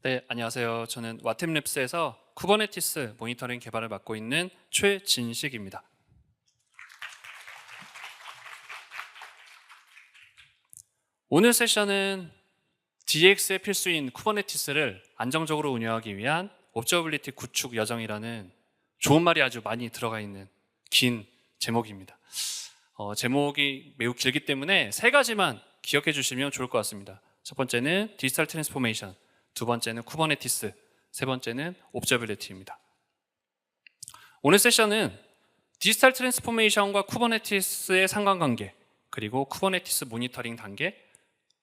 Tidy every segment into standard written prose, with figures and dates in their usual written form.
네, 안녕하세요. 저는 와템랩스에서 쿠버네티스 모니터링 개발을 맡고 있는 최진식입니다. 오늘 세션은 DX의 필수인 쿠버네티스를 안정적으로 운영하기 위한 옵저버빌리티 구축 여정이라는 좋은 말이 아주 많이 들어가 있는 긴 제목입니다. 제목이 매우 길기 때문에 세 가지만 기억해 주시면 좋을 것 같습니다. 첫 번째는 디지털 트랜스포메이션, 두 번째는 쿠버네티스, 세 번째는 옵저빌리티입니다. 오늘 세션은 디지털 트랜스포메이션과 쿠버네티스의 상관관계, 그리고 쿠버네티스 모니터링 단계,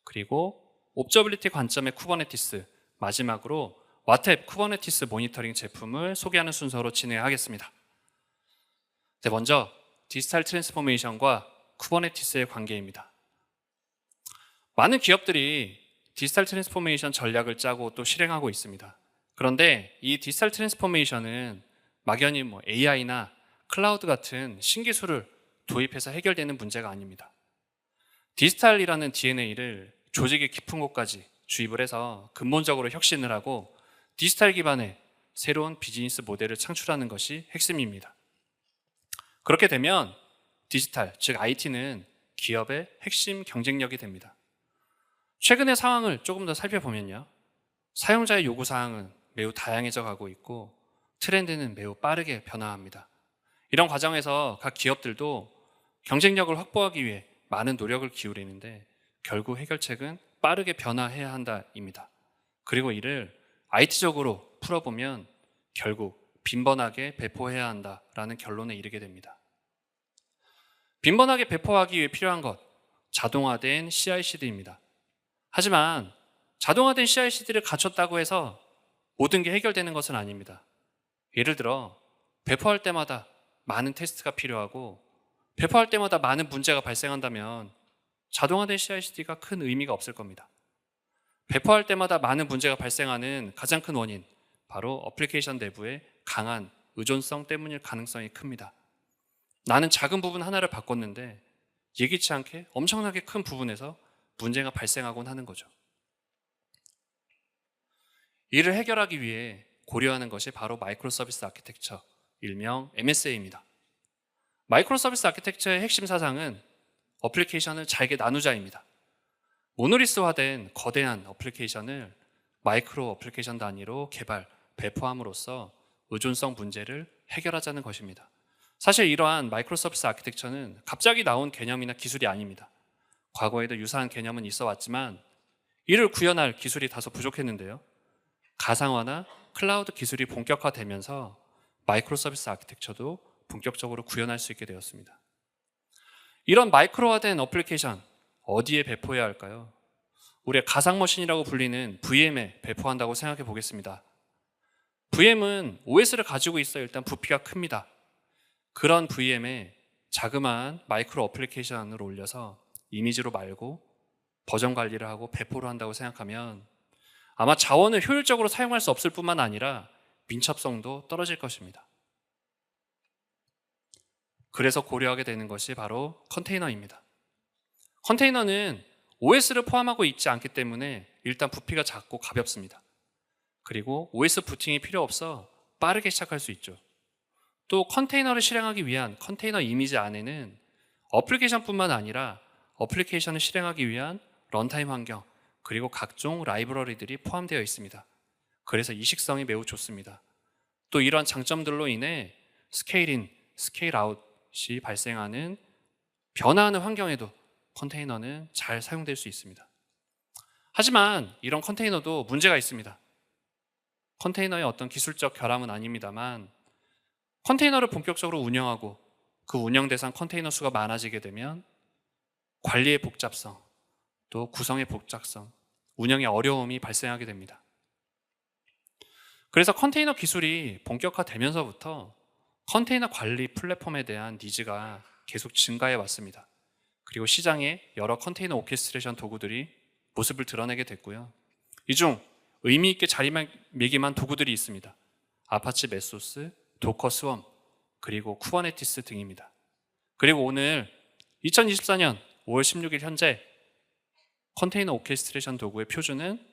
그리고 옵저빌리티 관점의 쿠버네티스, 마지막으로 와탭 쿠버네티스 모니터링 제품을 소개하는 순서로 진행하겠습니다. 네, 먼저 디지털 트랜스포메이션과 쿠버네티스의 관계입니다. 많은 기업들이 디지털 트랜스포메이션 전략을 짜고 또 실행하고 있습니다. 그런데 이 디지털 트랜스포메이션은 막연히 AI나 클라우드 같은 신기술을 도입해서 해결되는 문제가 아닙니다. 디지털이라는 DNA를 조직의 깊은 곳까지 주입을 해서 근본적으로 혁신을 하고 디지털 기반의 새로운 비즈니스 모델을 창출하는 것이 핵심입니다. 그렇게 되면 디지털, 즉 IT는 기업의 핵심 경쟁력이 됩니다. 최근의 상황을 조금 더 살펴보면요. 사용자의 요구사항은 매우 다양해져 가고 있고 트렌드는 매우 빠르게 변화합니다. 이런 과정에서 각 기업들도 경쟁력을 확보하기 위해 많은 노력을 기울이는데 결국 해결책은 빠르게 변화해야 한다입니다. 그리고 이를 IT적으로 풀어보면 결국 빈번하게 배포해야 한다라는 결론에 이르게 됩니다. 빈번하게 배포하기 위해 필요한 것, 자동화된 CI/CD입니다. 하지만 자동화된 CI/CD를 갖췄다고 해서 모든 게 해결되는 것은 아닙니다. 예를 들어 배포할 때마다 많은 테스트가 필요하고 배포할 때마다 많은 문제가 발생한다면 자동화된 CI/CD가 큰 의미가 없을 겁니다. 배포할 때마다 많은 문제가 발생하는 가장 큰 원인, 바로 어플리케이션 내부의 강한 의존성 때문일 가능성이 큽니다. 나는 작은 부분 하나를 바꿨는데 예기치 않게 엄청나게 큰 부분에서 문제가 발생하곤 하는 거죠. 이를 해결하기 위해 고려하는 것이 바로 마이크로 서비스 아키텍처, 일명 MSA입니다. 마이크로 서비스 아키텍처의 핵심 사상은 어플리케이션을 잘게 나누자입니다. 모노리스화된 거대한 어플리케이션을 마이크로 어플리케이션 단위로 개발, 배포함으로써 의존성 문제를 해결하자는 것입니다. 사실 이러한 마이크로 서비스 아키텍처는 갑자기 나온 개념이나 기술이 아닙니다. 과거에도 유사한 개념은 있어 왔지만 이를 구현할 기술이 다소 부족했는데요. 가상화나 클라우드 기술이 본격화되면서 마이크로 서비스 아키텍처도 본격적으로 구현할 수 있게 되었습니다. 이런 마이크로화된 어플리케이션 어디에 배포해야 할까요? 우리가 가상머신이라고 불리는 VM에 배포한다고 생각해 보겠습니다. VM은 OS를 가지고 있어 일단 부피가 큽니다. 그런 VM에 자그마한 마이크로 어플리케이션을 올려서 이미지로 말고 버전 관리를 하고 배포를 한다고 생각하면 아마 자원을 효율적으로 사용할 수 없을 뿐만 아니라 민첩성도 떨어질 것입니다. 그래서 고려하게 되는 것이 바로 컨테이너입니다. 컨테이너는 OS를 포함하고 있지 않기 때문에 일단 부피가 작고 가볍습니다. 그리고 OS 부팅이 필요 없어 빠르게 시작할 수 있죠. 또 컨테이너를 실행하기 위한 컨테이너 이미지 안에는 어플리케이션뿐만 아니라 어플리케이션을 실행하기 위한 런타임 환경, 그리고 각종 라이브러리들이 포함되어 있습니다. 그래서 이식성이 매우 좋습니다. 또 이러한 장점들로 인해 스케일인, 스케일 아웃이 발생하는 변화하는 환경에도 컨테이너는 잘 사용될 수 있습니다. 하지만 이런 컨테이너도 문제가 있습니다. 컨테이너의 어떤 기술적 결함은 아닙니다만 컨테이너를 본격적으로 운영하고 그 운영 대상 컨테이너 수가 많아지게 되면 관리의 복잡성, 또 구성의 복잡성, 운영의 어려움이 발생하게 됩니다. 그래서 컨테이너 기술이 본격화되면서부터 컨테이너 관리 플랫폼에 대한 니즈가 계속 증가해 왔습니다. 그리고 시장에 여러 컨테이너 오케스트레이션 도구들이 모습을 드러내게 됐고요. 이 중 의미 있게 자리매김한 도구들이 있습니다. 아파치 메소스, 도커 스웜, 그리고 쿠버네티스 등입니다. 그리고 오늘 2024년 5월 16일 현재 컨테이너 오케스트레이션 도구의 표준은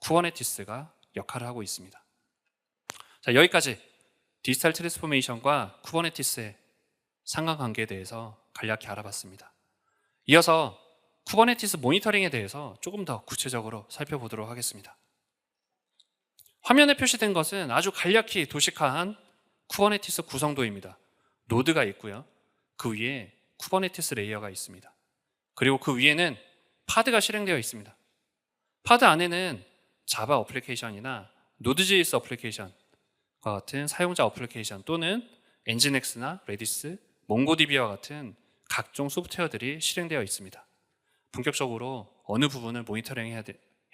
쿠버네티스가 역할을 하고 있습니다. 자, 여기까지 디지털 트랜스포메이션과 쿠버네티스의 상관관계에 대해서 간략히 알아봤습니다. 이어서 쿠버네티스 모니터링에 대해서 조금 더 구체적으로 살펴보도록 하겠습니다. 화면에 표시된 것은 아주 간략히 도식화한 쿠버네티스 구성도입니다. 노드가 있고요. 그 위에 쿠버네티스 레이어가 있습니다. 그리고 그 위에는 파드가 실행되어 있습니다. 파드 안에는 자바 어플리케이션이나 노드.js 어플리케이션과 같은 사용자 어플리케이션 또는 엔진엑스나 레디스, 몽고DB와 같은 각종 소프트웨어들이 실행되어 있습니다. 본격적으로 어느 부분을 모니터링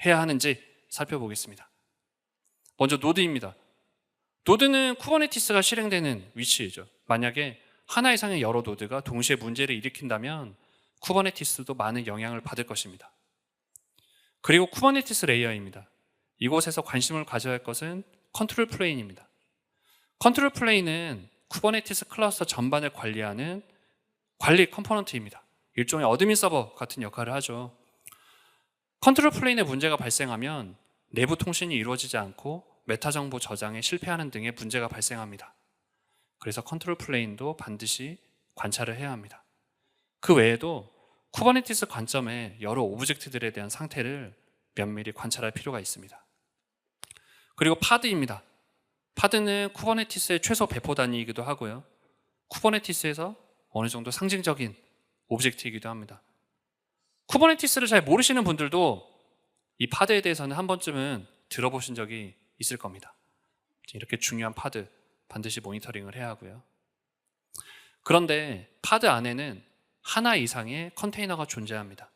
해야 하는지 살펴보겠습니다. 먼저 노드입니다. 노드는 쿠버네티스가 실행되는 위치이죠. 만약에 하나 이상의 여러 노드가 동시에 문제를 일으킨다면 쿠버네티스도 많은 영향을 받을 것입니다. 그리고 쿠버네티스 레이어입니다. 이곳에서 관심을 가져야 할 것은 컨트롤 플레인입니다. 컨트롤 플레인은 쿠버네티스 클러스터 전반을 관리하는 관리 컴포넌트입니다. 일종의 어드민 서버 같은 역할을 하죠. 컨트롤 플레인에 문제가 발생하면 내부 통신이 이루어지지 않고 메타 정보 저장에 실패하는 등의 문제가 발생합니다. 그래서 컨트롤 플레인도 반드시 관찰을 해야 합니다. 그 외에도 쿠버네티스 관점에 여러 오브젝트들에 대한 상태를 면밀히 관찰할 필요가 있습니다. 그리고 파드입니다. 파드는 쿠버네티스의 최소 배포 단위이기도 하고요. 쿠버네티스에서 어느 정도 상징적인 오브젝트이기도 합니다. 쿠버네티스를 잘 모르시는 분들도 이 파드에 대해서는 한 번쯤은 들어보신 적이 있을 겁니다. 이렇게 중요한 파드 반드시 모니터링을 해야 하고요. 그런데 파드 안에는 하나 이상의 컨테이너가 존재합니다.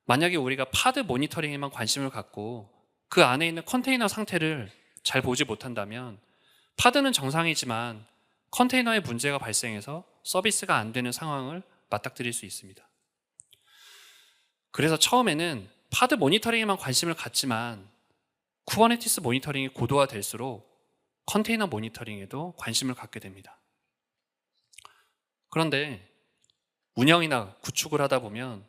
만약에 우리가 파드 모니터링에만 관심을 갖고 그 안에 있는 컨테이너 상태를 잘 보지 못한다면 파드는 정상이지만 컨테이너에 문제가 발생해서 서비스가 안 되는 상황을 맞닥뜨릴 수 있습니다. 그래서 처음에는 파드 모니터링에만 관심을 갖지만 쿠버네티스 모니터링이 고도화될수록 컨테이너 모니터링에도 관심을 갖게 됩니다. 그런데 운영이나 구축을 하다 보면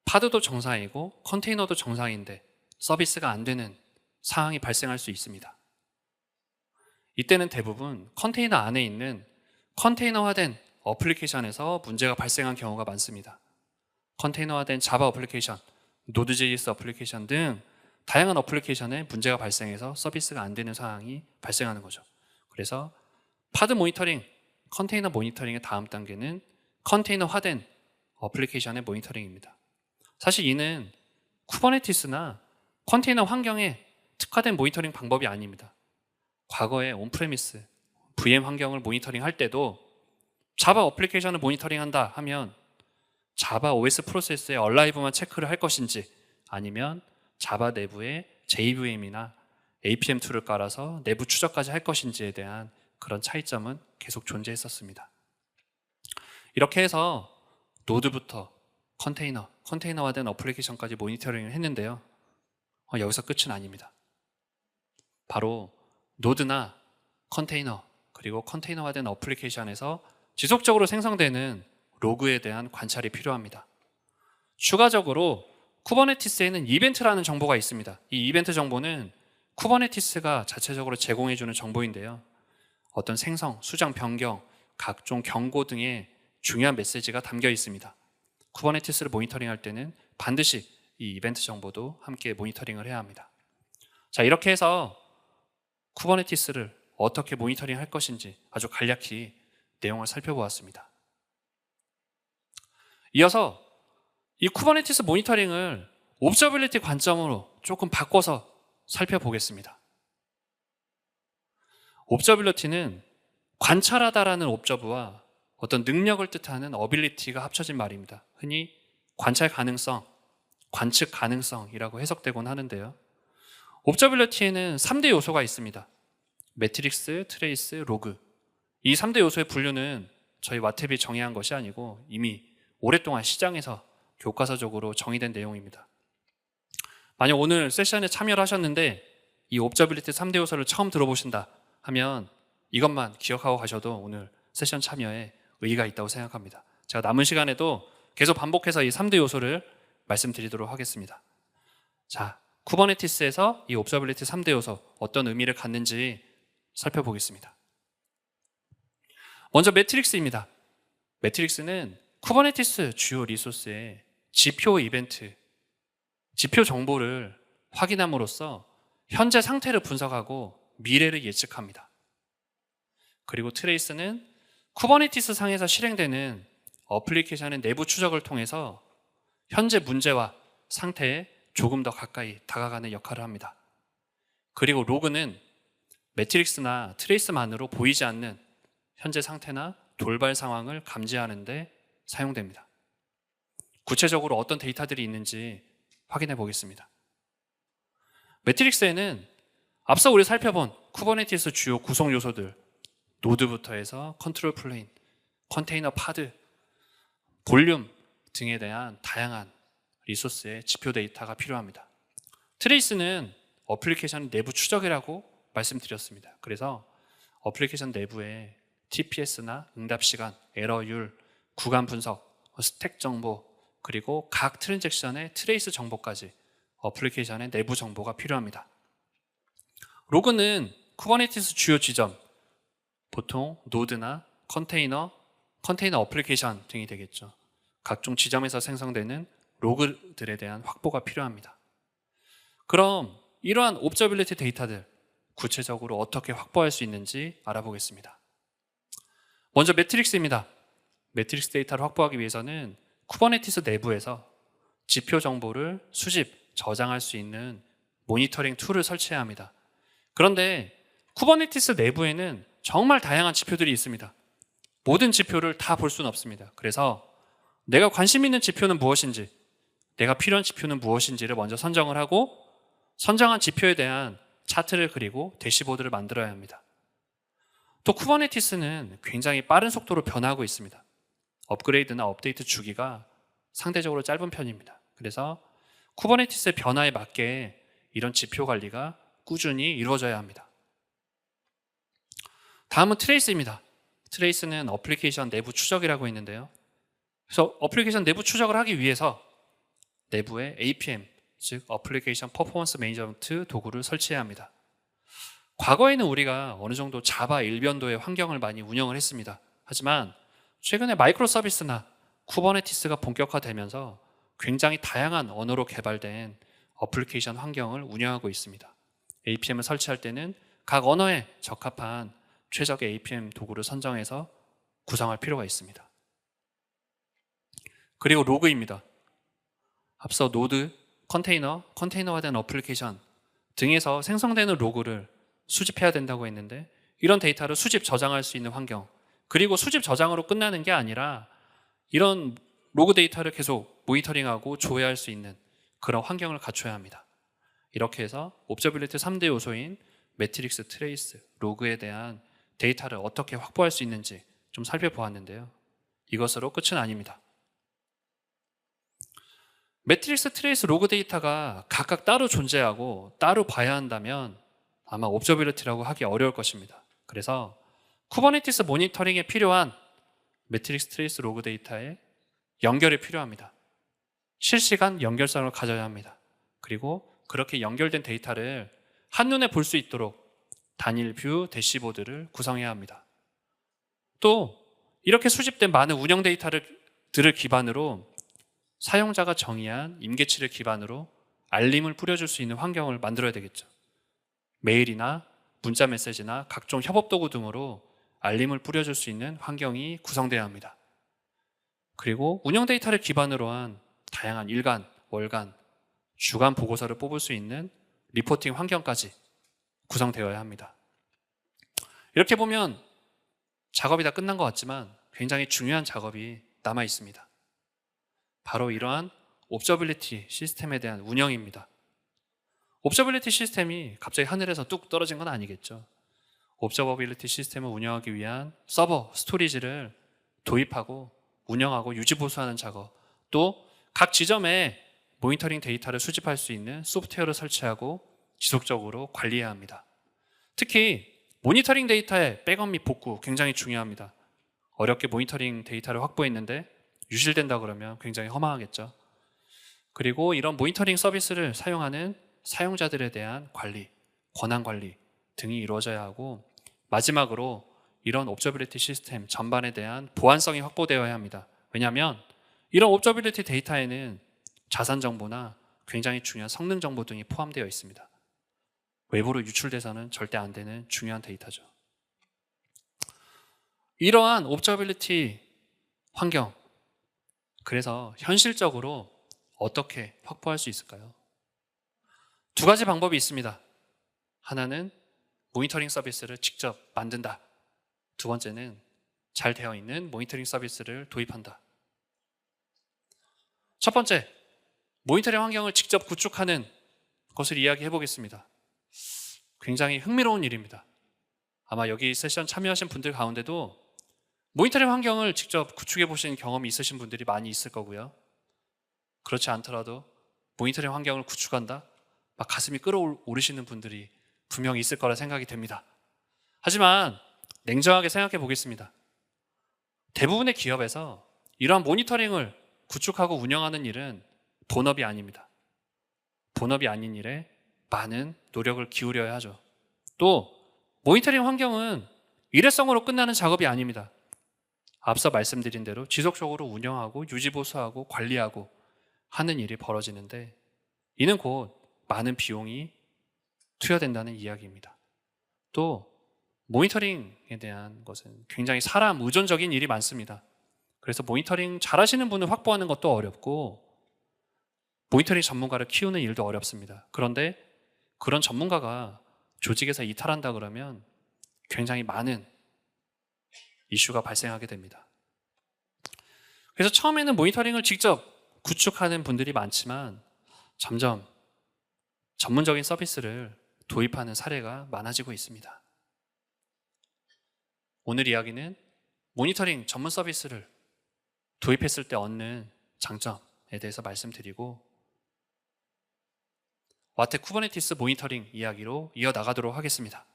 파드도 정상이고 컨테이너도 정상인데 서비스가 안 되는 상황이 발생할 수 있습니다. 이때는 대부분 컨테이너 안에 있는 컨테이너화된 어플리케이션에서 문제가 발생한 경우가 많습니다. 컨테이너화된 자바 어플리케이션, 노드.js 어플리케이션 등 다양한 어플리케이션에 문제가 발생해서 서비스가 안 되는 상황이 발생하는 거죠. 그래서 파드 모니터링, 컨테이너 모니터링의 다음 단계는 컨테이너화된 어플리케이션의 모니터링입니다. 사실 이는 쿠버네티스나 컨테이너 환경에 특화된 모니터링 방법이 아닙니다. 과거에 온프레미스, VM 환경을 모니터링 할 때도 자바 어플리케이션을 모니터링한다 하면 자바 OS 프로세스의 얼라이브만 체크를 할 것인지 아니면 자바 내부에 JVM이나 APM2를 깔아서 내부 추적까지 할 것인지에 대한 그런 차이점은 계속 존재했었습니다. 이렇게 해서 노드부터 컨테이너화된 어플리케이션까지 모니터링을 했는데요. 여기서 끝은 아닙니다. 바로 노드나 컨테이너 그리고 컨테이너화된 어플리케이션에서 지속적으로 생성되는 로그에 대한 관찰이 필요합니다. 추가적으로 쿠버네티스에는 이벤트라는 정보가 있습니다. 이 이벤트 정보는 쿠버네티스가 자체적으로 제공해주는 정보인데요. 어떤 생성, 수정, 변경, 각종 경고 등의 중요한 메시지가 담겨 있습니다. 쿠버네티스를 모니터링할 때는 반드시 이 이벤트 정보도 함께 모니터링을 해야 합니다. 자, 이렇게 해서 쿠버네티스를 어떻게 모니터링 할 것인지 아주 간략히 내용을 살펴보았습니다. 이어서 이 쿠버네티스 모니터링을 옵저빌리티 관점으로 조금 바꿔서 살펴보겠습니다. 옵저빌리티는 관찰하다라는 옵저브와 어떤 능력을 뜻하는 어빌리티가 합쳐진 말입니다. 흔히 관찰 가능성, 관측 가능성이라고 해석되곤 하는데요. 옵저빌리티에는 3대 요소가 있습니다. 매트릭스, 트레이스, 로그. 이 3대 요소의 분류는 저희 와탭이 정의한 것이 아니고 이미 오랫동안 시장에서 교과서적으로 정의된 내용입니다. 만약 오늘 세션에 참여를 하셨는데 이 옵저빌리티 3대 요소를 처음 들어보신다 하면 이것만 기억하고 가셔도 오늘 세션 참여에 의의가 있다고 생각합니다. 제가 남은 시간에도 계속 반복해서 이 3대 요소를 말씀드리도록 하겠습니다. 자, 쿠버네티스에서 이 옵저빌리티 3대 요소 어떤 의미를 갖는지 살펴보겠습니다. 먼저 매트릭스입니다. 매트릭스는 쿠버네티스 주요 리소스의 지표 이벤트, 지표 정보를 확인함으로써 현재 상태를 분석하고 미래를 예측합니다. 그리고 트레이스는 쿠버네티스 상에서 실행되는 어플리케이션의 내부 추적을 통해서 현재 문제와 상태에 조금 더 가까이 다가가는 역할을 합니다. 그리고 로그는 매트릭스나 트레이스만으로 보이지 않는 현재 상태나 돌발 상황을 감지하는 데 사용됩니다. 구체적으로 어떤 데이터들이 있는지 확인해 보겠습니다. 매트릭스에는 앞서 우리 살펴본 쿠버네티스 주요 구성 요소들, 노드부터 해서 컨트롤 플레인, 컨테이너 파드, 볼륨 등에 대한 다양한 리소스의 지표 데이터가 필요합니다. 트레이스는 어플리케이션 내부 추적이라고 말씀드렸습니다. 그래서 어플리케이션 내부에 TPS나 응답 시간, 에러율, 구간 분석, 스택 정보, 그리고 각 트랜잭션의 트레이스 정보까지 어플리케이션의 내부 정보가 필요합니다. 로그는 쿠버네티스 주요 지점, 보통 노드나 컨테이너 어플리케이션 등이 되겠죠. 각종 지점에서 생성되는 로그들에 대한 확보가 필요합니다. 그럼 이러한 옵저빌리티 데이터들 구체적으로 어떻게 확보할 수 있는지 알아보겠습니다. 먼저 매트릭스입니다. 매트릭스 데이터를 확보하기 위해서는 쿠버네티스 내부에서 지표 정보를 수집, 저장할 수 있는 모니터링 툴을 설치해야 합니다. 그런데 쿠버네티스 내부에는 정말 다양한 지표들이 있습니다. 모든 지표를 다 볼 수는 없습니다. 그래서 내가 관심 있는 지표는 무엇인지, 내가 필요한 지표는 무엇인지를 먼저 선정을 하고 선정한 지표에 대한 차트를 그리고 대시보드를 만들어야 합니다. 또 쿠버네티스는 굉장히 빠른 속도로 변화하고 있습니다. 업그레이드나 업데이트 주기가 상대적으로 짧은 편입니다. 그래서 쿠버네티스의 변화에 맞게 이런 지표 관리가 꾸준히 이루어져야 합니다. 다음은 트레이스입니다. 트레이스는 어플리케이션 내부 추적이라고 있는데요. 그래서 어플리케이션 내부 추적을 하기 위해서 내부에 APM, 즉 어플리케이션 퍼포먼스 매니저먼트 도구를 설치해야 합니다. 과거에는 우리가 어느 정도 자바 일변도의 환경을 많이 운영을 했습니다. 하지만 최근에 마이크로 서비스나 쿠버네티스가 본격화되면서 굉장히 다양한 언어로 개발된 어플리케이션 환경을 운영하고 있습니다. APM을 설치할 때는 각 언어에 적합한 최적의 APM 도구를 선정해서 구성할 필요가 있습니다. 그리고 로그입니다. 앞서 노드, 컨테이너화된 어플리케이션 등에서 생성되는 로그를 수집해야 된다고 했는데 이런 데이터를 수집, 저장할 수 있는 환경, 그리고 수집, 저장으로 끝나는 게 아니라 이런 로그 데이터를 계속 모니터링하고 조회할 수 있는 그런 환경을 갖춰야 합니다. 이렇게 해서 옵저빌리티 3대 요소인 매트릭스, 트레이스, 로그에 대한 데이터를 어떻게 확보할 수 있는지 좀 살펴보았는데요. 이것으로 끝은 아닙니다. 매트릭스, 트레이스, 로그 데이터가 각각 따로 존재하고 따로 봐야 한다면 아마 옵저빌리티라고 하기 어려울 것입니다. 그래서 쿠버네티스 모니터링에 필요한 매트릭스, 트레이스, 로그 데이터의 연결이 필요합니다. 실시간 연결성을 가져야 합니다. 그리고 그렇게 연결된 데이터를 한눈에 볼 수 있도록 단일 뷰 대시보드를 구성해야 합니다. 또 이렇게 수집된 많은 운영 데이터들을 기반으로 사용자가 정의한 임계치를 기반으로 알림을 뿌려줄 수 있는 환경을 만들어야 되겠죠. 메일이나 문자 메시지나 각종 협업 도구 등으로 알림을 뿌려줄 수 있는 환경이 구성돼야 합니다. 그리고 운영 데이터를 기반으로 한 다양한 일간, 월간, 주간 보고서를 뽑을 수 있는 리포팅 환경까지 구성되어야 합니다. 이렇게 보면 작업이 다 끝난 것 같지만 굉장히 중요한 작업이 남아 있습니다. 바로 이러한 옵저빌리티 시스템에 대한 운영입니다. 옵저빌리티 시스템이 갑자기 하늘에서 뚝 떨어진 건 아니겠죠. 옵저버빌리티 시스템을 운영하기 위한 서버, 스토리지를 도입하고 운영하고 유지 보수하는 작업, 또 각 지점에 모니터링 데이터를 수집할 수 있는 소프트웨어를 설치하고 지속적으로 관리해야 합니다. 특히 모니터링 데이터의 백업 및 복구 굉장히 중요합니다. 어렵게 모니터링 데이터를 확보했는데 유실된다 그러면 굉장히 허망하겠죠. 그리고 이런 모니터링 서비스를 사용하는 사용자들에 대한 관리, 권한 관리 등이 이루어져야 하고, 마지막으로 이런 옵저비리티 시스템 전반에 대한 보안성이 확보되어야 합니다. 왜냐하면 이런 옵저비리티 데이터에는 자산 정보나 굉장히 중요한 성능 정보 등이 포함되어 있습니다. 외부로 유출돼서는 절대 안 되는 중요한 데이터죠. 이러한 옵저비리티 환경, 그래서 현실적으로 어떻게 확보할 수 있을까요? 두 가지 방법이 있습니다. 하나는 모니터링 서비스를 직접 만든다. 두 번째는 잘 되어 있는 모니터링 서비스를 도입한다. 첫 번째, 모니터링 환경을 직접 구축하는 것을 이야기해 보겠습니다. 굉장히 흥미로운 일입니다. 아마 여기 세션 참여하신 분들 가운데도 모니터링 환경을 직접 구축해 보신 경험이 있으신 분들이 많이 있을 거고요. 그렇지 않더라도 모니터링 환경을 구축한다? 막 가슴이 끓어오르시는 분들이 분명히 있을 거라 생각이 됩니다. 하지만 냉정하게 생각해 보겠습니다. 대부분의 기업에서 이러한 모니터링을 구축하고 운영하는 일은 본업이 아닙니다. 본업이 아닌 일에 많은 노력을 기울여야 하죠. 또 모니터링 환경은 일회성으로 끝나는 작업이 아닙니다. 앞서 말씀드린 대로 지속적으로 운영하고 유지보수하고 관리하고 하는 일이 벌어지는데, 이는 곧 많은 비용이 투여된다는 이야기입니다. 또 모니터링에 대한 것은 굉장히 사람 의존적인 일이 많습니다. 그래서 모니터링 잘하시는 분을 확보하는 것도 어렵고 모니터링 전문가를 키우는 일도 어렵습니다. 그런데 그런 전문가가 조직에서 이탈한다 그러면 굉장히 많은 이슈가 발생하게 됩니다. 그래서 처음에는 모니터링을 직접 구축하는 분들이 많지만 점점 전문적인 서비스를 도입하는 사례가 많아지고 있습니다. 오늘 이야기는 모니터링 전문 서비스를 도입했을 때 얻는 장점에 대해서 말씀드리고, 와테 쿠버네티스 모니터링 이야기로 이어나가도록 하겠습니다.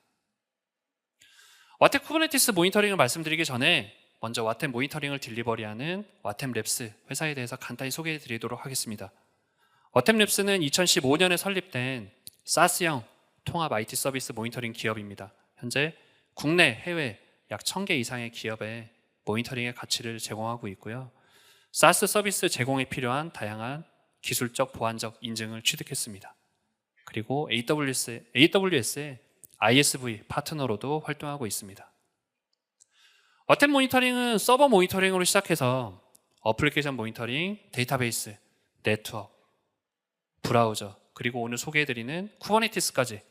와테 쿠버네티스 모니터링을 말씀드리기 전에 먼저 와템 모니터링을 딜리버리하는 와템 랩스 회사에 대해서 간단히 소개해 드리도록 하겠습니다. 와템 랩스는 2015년에 설립된 사스형 통합 IT 서비스 모니터링 기업입니다. 현재 국내, 해외 약 1000개 이상의 기업에 모니터링의 가치를 제공하고 있고요. 사스 서비스 제공에 필요한 다양한 기술적, 보안적 인증을 취득했습니다. 그리고 AWS의 ISV 파트너로도 활동하고 있습니다. 와템 모니터링은 서버 모니터링으로 시작해서 어플리케이션 모니터링, 데이터베이스, 네트워크, 브라우저, 그리고 오늘 소개해드리는 쿠버네티스까지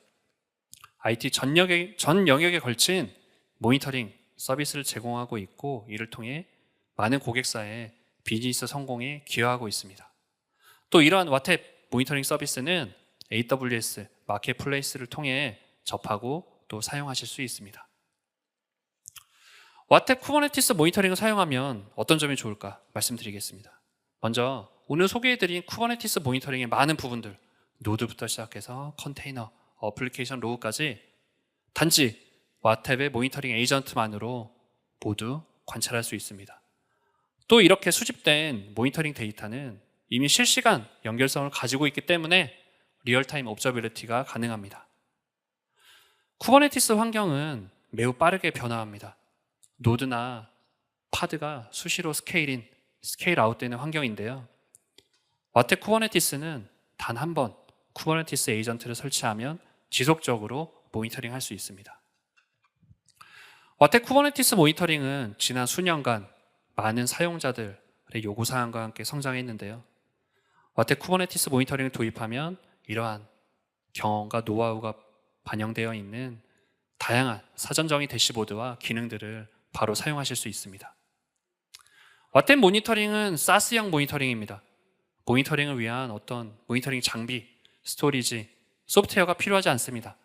IT 전 영역에 걸친 모니터링 서비스를 제공하고 있고, 이를 통해 많은 고객사의 비즈니스 성공에 기여하고 있습니다. 또 이러한 와템 모니터링 서비스는 AWS 마켓플레이스를 통해 접하고 또 사용하실 수 있습니다. 와템 쿠버네티스 모니터링을 사용하면 어떤 점이 좋을까 말씀드리겠습니다. 먼저 오늘 소개해드린 쿠버네티스 모니터링의 많은 부분들, 노드부터 시작해서 컨테이너, 어플리케이션 로그까지 단지 와템의 모니터링 에이전트만으로 모두 관찰할 수 있습니다. 또 이렇게 수집된 모니터링 데이터는 이미 실시간 연결성을 가지고 있기 때문에 리얼타임 옵저비리티가 가능합니다. 쿠버네티스 환경은 매우 빠르게 변화합니다. 노드나 파드가 수시로 스케일 아웃되는 환경인데요. 와템 쿠버네티스는 단 한 번 쿠버네티스 에이전트를 설치하면 지속적으로 모니터링 할 수 있습니다. 와템 쿠버네티스 모니터링은 지난 수년간 많은 사용자들의 요구사항과 함께 성장했는데요. 와템 쿠버네티스 모니터링을 도입하면 이러한 경험과 노하우가 반영되어 있는 다양한 사전 정의 대시보드와 기능들을 바로 사용하실 수 있습니다. 와템 모니터링은 사스형 모니터링입니다. 모니터링을 위한 어떤 모니터링 장비, 스토리지, 소프트웨어가 필요하지 않습니다.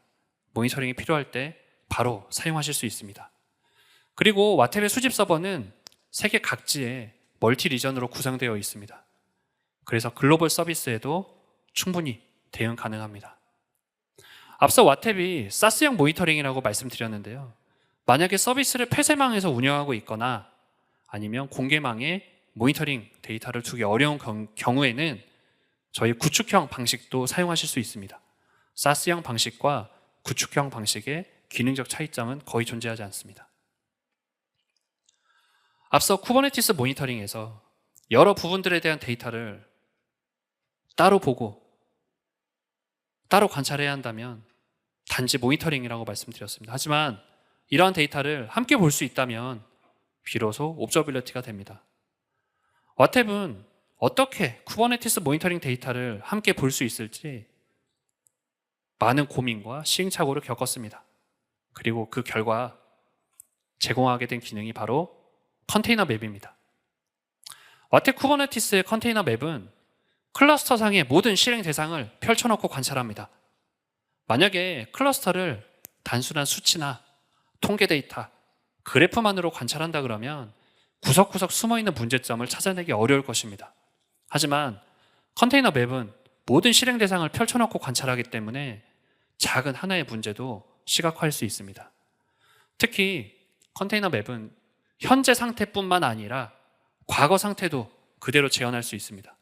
모니터링이 필요할 때 바로 사용하실 수 있습니다. 그리고 와템의 수집 서버는 세계 각지에 멀티 리전으로 구성되어 있습니다. 그래서 글로벌 서비스에도 충분히 대응 가능합니다. 앞서 와템이 사스형 모니터링이라고 말씀드렸는데요. 만약에 서비스를 폐쇄망에서 운영하고 있거나 아니면 공개망에 모니터링 데이터를 두기 어려운 경우에는 저희 구축형 방식도 사용하실 수 있습니다. 사스형 방식과 구축형 방식의 기능적 차이점은 거의 존재하지 않습니다. 앞서 쿠버네티스 모니터링에서 여러 부분들에 대한 데이터를 따로 보고 따로 관찰해야 한다면 단지 모니터링이라고 말씀드렸습니다. 하지만 이러한 데이터를 함께 볼 수 있다면 비로소 옵저빌리티가 됩니다. 와텝은 어떻게 쿠버네티스 모니터링 데이터를 함께 볼 수 있을지 많은 고민과 시행착오를 겪었습니다. 그리고 그 결과 제공하게 된 기능이 바로 컨테이너 맵입니다. 와텝 쿠버네티스의 컨테이너 맵은 클러스터상의 모든 실행 대상을 펼쳐놓고 관찰합니다. 만약에 클러스터를 단순한 수치나 통계 데이터, 그래프만으로 관찰한다 그러면 구석구석 숨어있는 문제점을 찾아내기 어려울 것입니다. 하지만 컨테이너 맵은 모든 실행 대상을 펼쳐놓고 관찰하기 때문에 작은 하나의 문제도 시각화할 수 있습니다. 특히 컨테이너 맵은 현재 상태뿐만 아니라 과거 상태도 그대로 재현할 수 있습니다.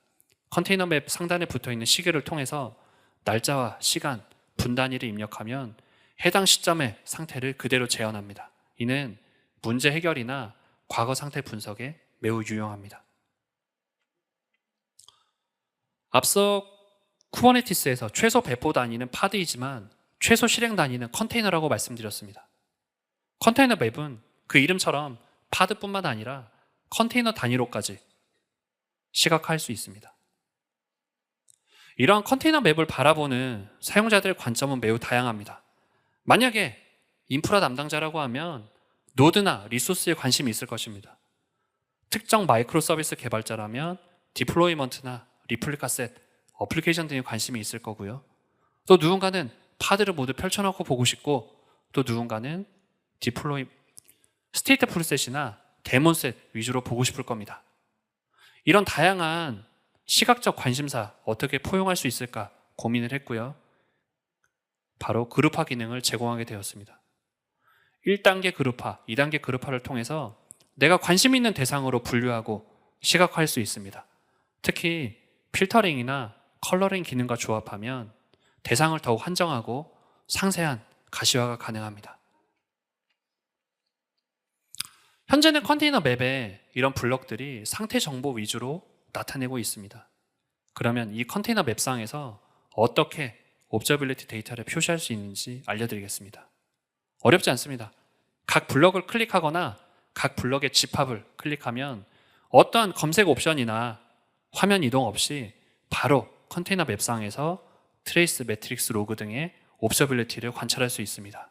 컨테이너 맵 상단에 붙어있는 시계를 통해서 날짜와 시간, 분단위를 입력하면 해당 시점의 상태를 그대로 재현합니다. 이는 문제 해결이나 과거 상태 분석에 매우 유용합니다. 앞서 쿠버네티스에서 최소 배포 단위는 파드이지만 최소 실행 단위는 컨테이너라고 말씀드렸습니다. 컨테이너 맵은 그 이름처럼 파드뿐만 아니라 컨테이너 단위로까지 시각화할 수 있습니다. 이러한 컨테이너 맵을 바라보는 사용자들의 관점은 매우 다양합니다. 만약에 인프라 담당자라고 하면 노드나 리소스에 관심이 있을 것입니다. 특정 마이크로 서비스 개발자라면 디플로이먼트나 리플리카 셋, 어플리케이션 등에 관심이 있을 거고요. 또 누군가는 파드를 모두 펼쳐놓고 보고 싶고, 또 누군가는 스테이트 프로셋이나 데몬셋 위주로 보고 싶을 겁니다. 이런 다양한 시각적 관심사 어떻게 포용할 수 있을까 고민을 했고요. 바로 그룹화 기능을 제공하게 되었습니다. 1단계 그룹화, 2단계 그룹화를 통해서 내가 관심 있는 대상으로 분류하고 시각화할 수 있습니다. 특히 필터링이나 컬러링 기능과 조합하면 대상을 더욱 한정하고 상세한 가시화가 가능합니다. 현재는 컨테이너 맵에 이런 블럭들이 상태 정보 위주로 나타내고 있습니다. 그러면 이 컨테이너 맵상에서 어떻게 옵저빌리티 데이터를 표시할 수 있는지 알려드리겠습니다. 어렵지 않습니다. 각 블럭을 클릭하거나 각 블럭의 집합을 클릭하면 어떠한 검색 옵션이나 화면 이동 없이 바로 컨테이너 맵상에서 트레이스, 매트릭스, 로그 등의 옵저빌리티를 관찰할 수 있습니다.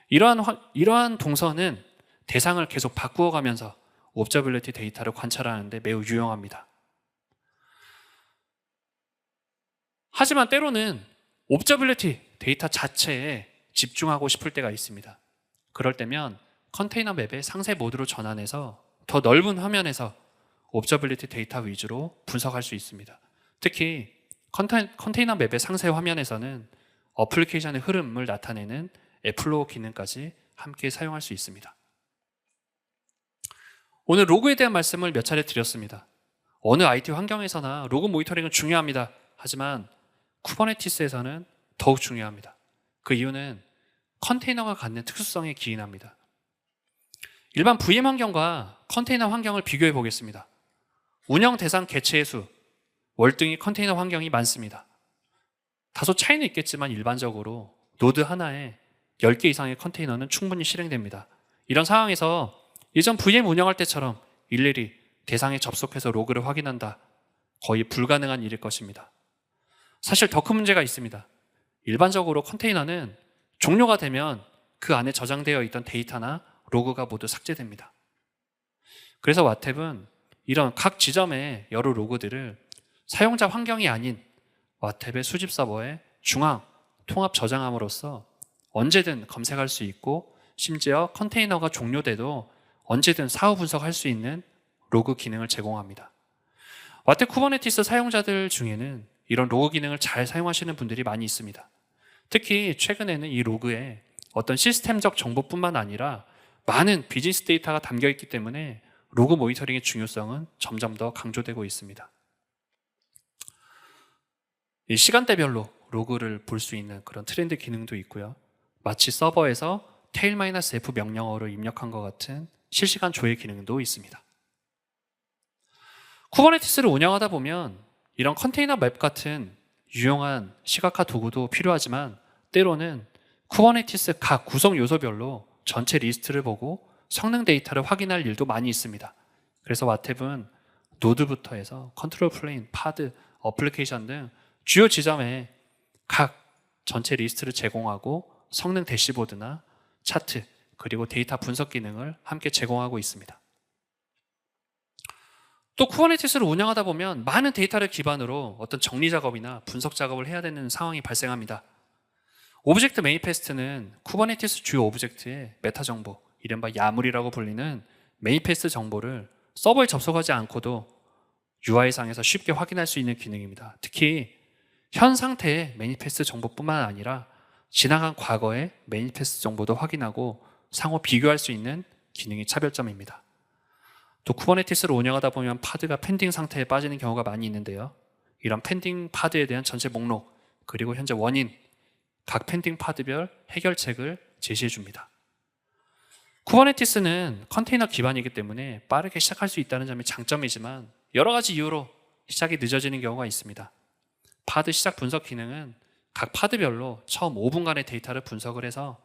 이러한 동선은 대상을 계속 바꾸어 가면서 옵저빌리티 데이터를 관찰하는 데 매우 유용합니다. 하지만 때로는 옵저빌리티 데이터 자체에 집중하고 싶을 때가 있습니다. 그럴 때면 컨테이너 맵의 상세 모드로 전환해서 더 넓은 화면에서 옵저빌리티 데이터 위주로 분석할 수 있습니다. 특히 컨테이너 맵의 상세 화면에서는 어플리케이션의 흐름을 나타내는 애플로우 기능까지 함께 사용할 수 있습니다. 오늘 로그에 대한 말씀을 몇 차례 드렸습니다. 어느 IT 환경에서나 로그 모니터링은 중요합니다. 하지만 쿠버네티스에서는 더욱 중요합니다. 그 이유는 컨테이너가 갖는 특수성에 기인합니다. 일반 VM 환경과 컨테이너 환경을 비교해 보겠습니다. 운영 대상 개체의 수, 월등히 컨테이너 환경이 많습니다. 다소 차이는 있겠지만 일반적으로 노드 하나에 10개 이상의 컨테이너는 충분히 실행됩니다. 이런 상황에서 예전 VM 운영할 때처럼 일일이 대상에 접속해서 로그를 확인한다. 거의 불가능한 일일 것입니다. 사실 더 큰 문제가 있습니다. 일반적으로 컨테이너는 종료가 되면 그 안에 저장되어 있던 데이터나 로그가 모두 삭제됩니다. 그래서 와텝은 이런 각 지점의 여러 로그들을 사용자 환경이 아닌 와텝의 수집 서버에 중앙 통합 저장함으로써 언제든 검색할 수 있고 심지어 컨테이너가 종료돼도 언제든 사후 분석할 수 있는 로그 기능을 제공합니다. 와텝 쿠버네티스 사용자들 중에는 이런 로그 기능을 잘 사용하시는 분들이 많이 있습니다. 특히 최근에는 이 로그에 어떤 시스템적 정보뿐만 아니라 많은 비즈니스 데이터가 담겨 있기 때문에 로그 모니터링의 중요성은 점점 더 강조되고 있습니다. 이 시간대별로 로그를 볼 수 있는 그런 트렌드 기능도 있고요. 마치 서버에서 tail-f 명령어를 입력한 것 같은 실시간 조회 기능도 있습니다. 쿠버네티스를 운영하다 보면 이런 컨테이너 맵 같은 유용한 시각화 도구도 필요하지만 때로는 쿠버네티스 각 구성 요소별로 전체 리스트를 보고 성능 데이터를 확인할 일도 많이 있습니다. 그래서 와탭은 노드부터 해서 컨트롤 플레인, 파드, 어플리케이션 등 주요 지점에 각 전체 리스트를 제공하고 성능 대시보드나 차트, 그리고 데이터 분석 기능을 함께 제공하고 있습니다. 또 쿠버네티스를 운영하다 보면 많은 데이터를 기반으로 어떤 정리 작업이나 분석 작업을 해야 되는 상황이 발생합니다. 오브젝트 매니페스트는 쿠버네티스 주요 오브젝트의 메타 정보, 이른바 야물이라고 불리는 매니페스트 정보를 서버에 접속하지 않고도 UI상에서 쉽게 확인할 수 있는 기능입니다. 특히 현 상태의 매니페스트 정보뿐만 아니라 지나간 과거의 매니페스트 정보도 확인하고 상호 비교할 수 있는 기능이 차별점입니다. 또 쿠버네티스를 운영하다 보면 파드가 펜딩 상태에 빠지는 경우가 많이 있는데요. 이런 펜딩 파드에 대한 전체 목록, 그리고 현재 원인, 각 펜딩 파드별 해결책을 제시해 줍니다. 쿠버네티스는 컨테이너 기반이기 때문에 빠르게 시작할 수 있다는 점이 장점이지만 여러 가지 이유로 시작이 늦어지는 경우가 있습니다. 파드 시작 분석 기능은 각 파드별로 처음 5분간의 데이터를 분석을 해서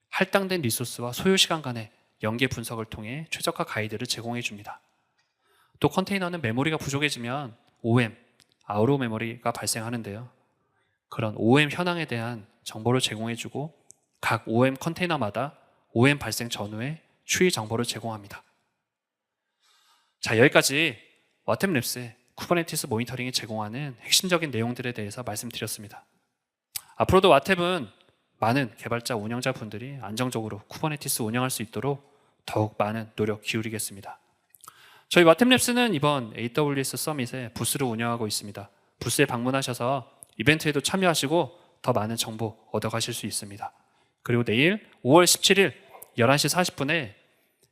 할당된 리소스와 소요 시간 간의 연계 분석을 통해 최적화 가이드를 제공해 줍니다. 또 컨테이너는 메모리가 부족해지면 OM, 아우로 메모리가 발생하는데요. 그런 OM 현황에 대한 정보를 제공해주고 각 OM 컨테이너마다 OM 발생 전후의 추이 정보를 제공합니다. 자, 여기까지 와템랩스의 쿠버네티스 모니터링이 제공하는 핵심적인 내용들에 대해서 말씀드렸습니다. 앞으로도 와템은 많은 개발자, 운영자분들이 안정적으로 쿠버네티스 운영할 수 있도록 더욱 많은 노력 기울이겠습니다. 저희 와템랩스는 이번 AWS 서밋에 부스를 운영하고 있습니다. 부스에 방문하셔서 이벤트에도 참여하시고 더 많은 정보 얻어가실 수 있습니다. 그리고 내일 5월 17일 11시 40분에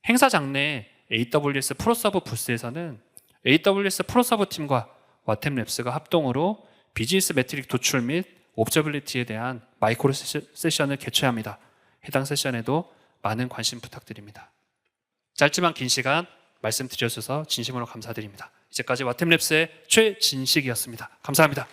행사 장내 AWS 프로서브 부스에서는 AWS 프로서브 팀과 와템랩스가 합동으로 비즈니스 매트릭 도출 및 옵저빌리티에 대한 마이크로 세션을 개최합니다. 해당 세션에도 많은 관심 부탁드립니다. 짧지만 긴 시간 말씀드려주셔서 진심으로 감사드립니다. 이제까지 와템랩스의 최진식이었습니다. 감사합니다.